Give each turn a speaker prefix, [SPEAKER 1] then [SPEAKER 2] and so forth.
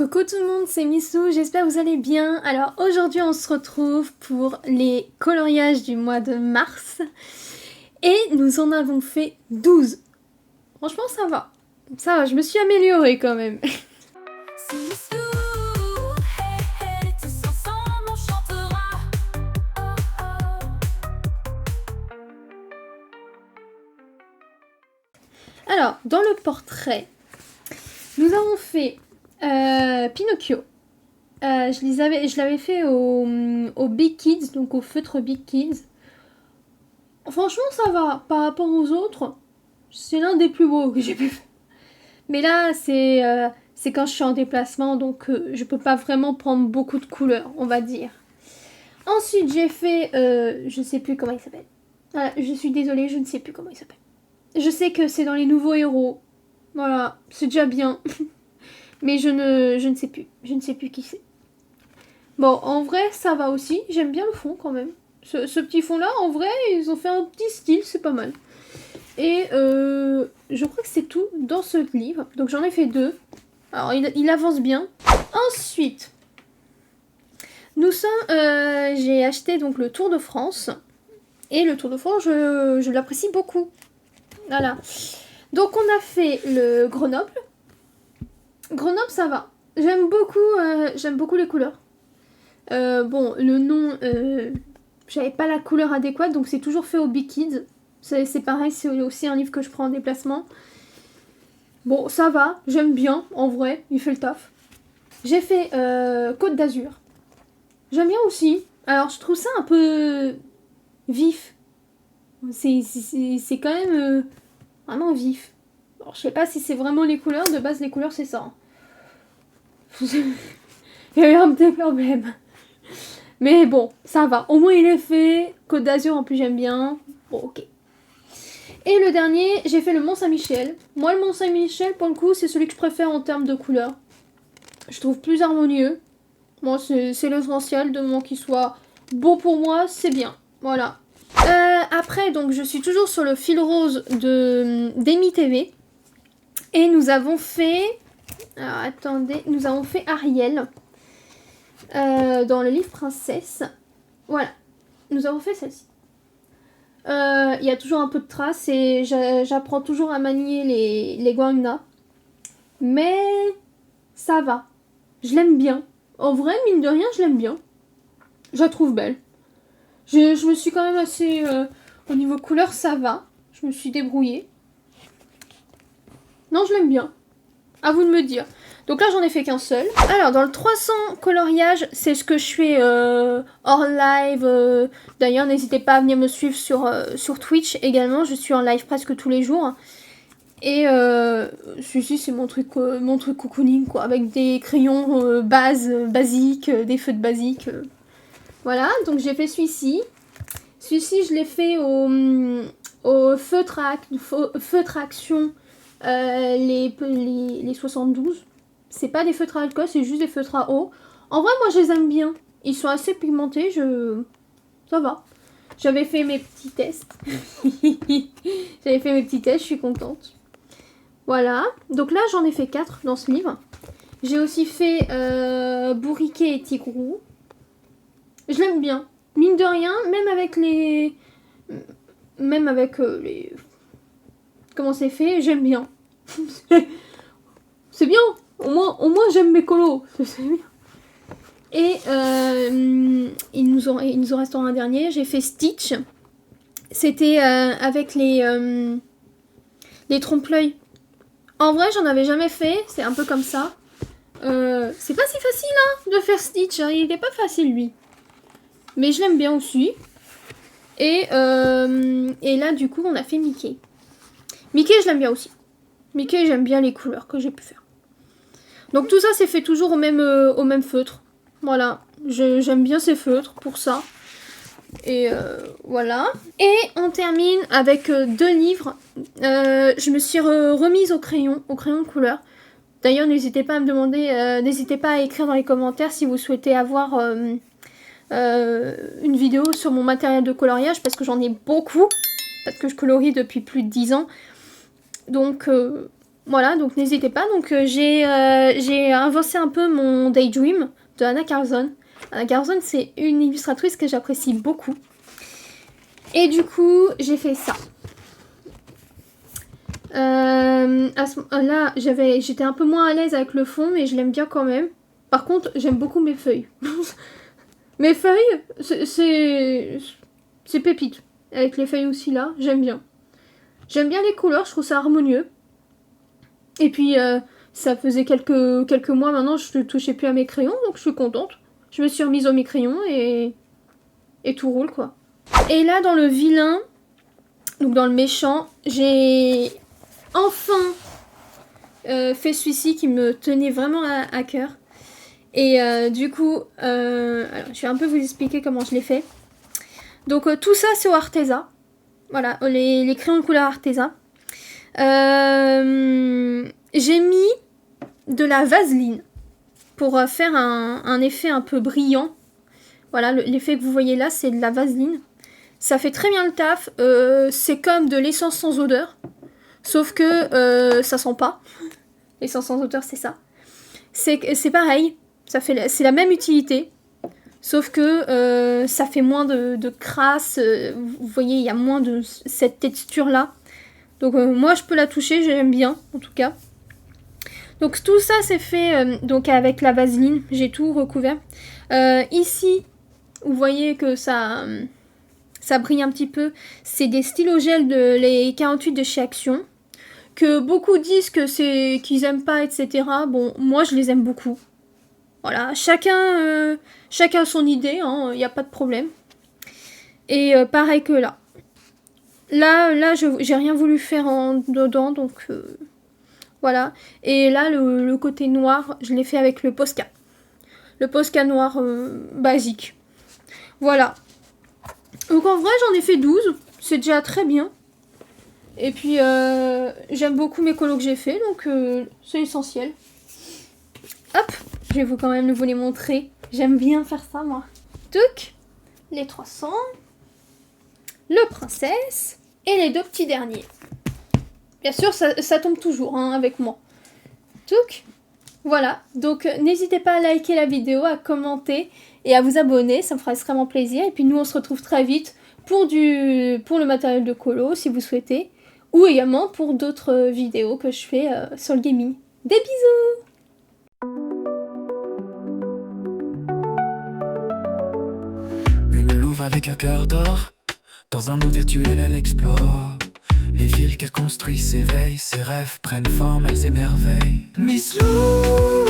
[SPEAKER 1] Coucou tout le monde, c'est Missou, j'espère que vous allez bien. Alors aujourd'hui on se retrouve pour les coloriages du mois de mars et nous en avons fait 12. Franchement ça va, je me suis améliorée quand même. Alors dans le portrait, nous avons fait Pinocchio. Je l'avais fait au Big Kids, donc au feutre Big Kids. Franchement, ça va. Par rapport aux autres, c'est l'un des plus beaux que j'ai pu faire. Mais là, c'est quand je suis en déplacement, donc je peux pas vraiment prendre beaucoup de couleurs, on va dire. Ensuite, j'ai fait... je sais plus comment il s'appelle. Voilà, je suis désolée, je ne sais plus comment il s'appelle. Je sais que c'est dans les nouveaux héros. Voilà, c'est déjà bien. Mais je ne sais plus. Je ne sais plus qui c'est. Bon, en vrai, ça va aussi. J'aime bien le fond quand même. Ce petit fond-là, en vrai, ils ont fait un petit style, c'est pas mal. Et je crois que c'est tout dans ce livre. Donc j'en ai fait 2. Alors, il avance bien. Ensuite, j'ai acheté donc le Tour de France. Et le Tour de France, je l'apprécie beaucoup. Voilà. Donc on a fait le Grenoble. Grenoble, ça va. J'aime beaucoup les couleurs. Bon, le nom, j'avais pas la couleur adéquate, donc c'est toujours fait au Big Kids. C'est pareil, c'est aussi un livre que je prends en déplacement. Bon, ça va, j'aime bien, en vrai, il fait le taf. J'ai fait Côte d'Azur. J'aime bien aussi. Alors, je trouve ça un peu vif. C'est quand même vraiment vif. Alors, je sais pas si c'est vraiment les couleurs, de base les couleurs c'est ça. Il y a eu un petit problème. Mais bon, ça va. Au moins il est fait. Côte d'Azur en plus j'aime bien. Bon, ok. Et le dernier, j'ai fait le Mont-Saint-Michel. Moi le Mont-Saint-Michel pour le coup c'est celui que je préfère en termes de couleurs. Je trouve plus harmonieux. Moi c'est l'essentiel, de moment qu'il soit beau pour moi, c'est bien. Voilà. Après donc je suis toujours sur le fil rose d'Emi TV. Et nous avons fait... Alors attendez, nous avons fait Ariel. Dans le livre Princesse. Voilà. Nous avons fait celle-ci. Il y a toujours un peu de traces et j'apprends toujours à manier les guangna. Mais ça va. Je l'aime bien. En vrai, mine de rien, je l'aime bien. Je la trouve belle. Je me suis quand même assez... au niveau couleur, ça va. Je me suis débrouillée. Non, je l'aime bien. À vous de me dire. Donc là, j'en ai fait qu'un seul. Alors, dans le 300 coloriage, c'est ce que je fais hors live. D'ailleurs, n'hésitez pas à venir me suivre sur Twitch également. Je suis en live presque tous les jours. Et celui-ci, c'est mon truc cocooning, quoi. Avec des crayons basiques, des feutres basiques. Voilà, donc j'ai fait celui-ci. Celui-ci, je l'ai fait au feutre action les 72. C'est pas des feutres à alcool, c'est juste des feutres à eau. En vrai, moi, je les aime bien. Ils sont assez pigmentés, ça va. J'avais fait mes petits tests. Je suis contente. Voilà. Donc là, j'en ai fait 4 dans ce livre. J'ai aussi fait Bourriquet et Tigrou. Je l'aime bien. Mine de rien, même avec les... Comment c'est fait, j'aime bien. C'est bien. Au moins j'aime mes colos. C'est bien. Et il nous en reste un dernier. J'ai fait Stitch. C'était avec les trompe-l'œil. En vrai, j'en avais jamais fait. C'est un peu comme ça. C'est pas si facile hein, de faire Stitch. Il est pas facile, lui. Mais je l'aime bien aussi. Et là, du coup, on a fait Mickey. Mickey, je l'aime bien aussi. Mickey, j'aime bien les couleurs que j'ai pu faire. Donc tout ça, c'est fait toujours au même feutre. Voilà. J'aime bien ces feutres pour ça. Et voilà. Et on termine avec 2 livres. Je me suis remise au crayon de couleur. D'ailleurs, n'hésitez pas à me demander, n'hésitez pas à écrire dans les commentaires si vous souhaitez avoir une vidéo sur mon matériel de coloriage, parce que j'en ai beaucoup. Parce que je colorie depuis plus de 10 ans. Donc Voilà, donc n'hésitez pas. Donc j'ai avancé un peu mon Daydream de Anna Carlson. Anna Carlson, c'est une illustratrice que j'apprécie beaucoup. Et du coup, j'ai fait ça. Là, j'étais un peu moins à l'aise avec le fond, mais je l'aime bien quand même. Par contre, j'aime beaucoup mes feuilles. Mes feuilles, c'est pépite. Avec les feuilles aussi là, j'aime bien. J'aime bien les couleurs, je trouve ça harmonieux. Et puis, ça faisait quelques mois maintenant, je ne touchais plus à mes crayons, donc je suis contente. Je me suis remise aux mes crayons et tout roule quoi. Et là, dans le vilain, donc dans le méchant, j'ai enfin fait celui-ci qui me tenait vraiment à cœur. Et du coup, alors, je vais un peu vous expliquer comment je l'ai fait. Donc tout ça c'est au Arteza. Voilà, les crayons de couleur Arteza. J'ai mis de la vaseline pour faire un effet un peu brillant. Voilà, l'effet que vous voyez là, c'est de la vaseline. Ça fait très bien le taf. C'est comme de l'essence sans odeur. Sauf que ça sent pas. L'essence sans odeur, c'est ça. C'est pareil. C'est la même utilité. Sauf que ça fait moins de crasse. Vous voyez, il y a moins de cette texture-là. Donc moi, je peux la toucher. J'aime bien, en tout cas. Donc tout ça, c'est fait donc avec la vaseline. J'ai tout recouvert. Ici, vous voyez que ça brille un petit peu. C'est des stylos gel les 48 de chez Action. Que beaucoup disent qu'ils aiment pas, etc. Bon, moi, je les aime beaucoup. Voilà, chacun a son idée, il n'y a pas de problème. Et pareil que là. Là, j'ai rien voulu faire dedans, donc voilà. Et là, le côté noir, je l'ai fait avec le Posca. Le Posca noir basique. Voilà. Donc en vrai, j'en ai fait 12. C'est déjà très bien. Et puis, j'aime beaucoup mes colos que j'ai fait, donc c'est essentiel. Hop, je vais quand même vous les montrer. J'aime bien faire ça, moi. Touc, les 300, le princesse et les deux petits derniers. Bien sûr, ça tombe toujours avec moi. Touc, voilà. Donc, n'hésitez pas à liker la vidéo, à commenter et à vous abonner. Ça me fera extrêmement plaisir. Et puis, nous, on se retrouve très vite pour le matériel de colo, si vous souhaitez. Ou également pour d'autres vidéos que je fais sur le gaming. Des bisous!
[SPEAKER 2] Une louve avec un cœur d'or, dans un monde virtuel elle explore. Les villes qu'elle construit s'éveillent, ses rêves prennent forme, elles émerveillent. Miss Lou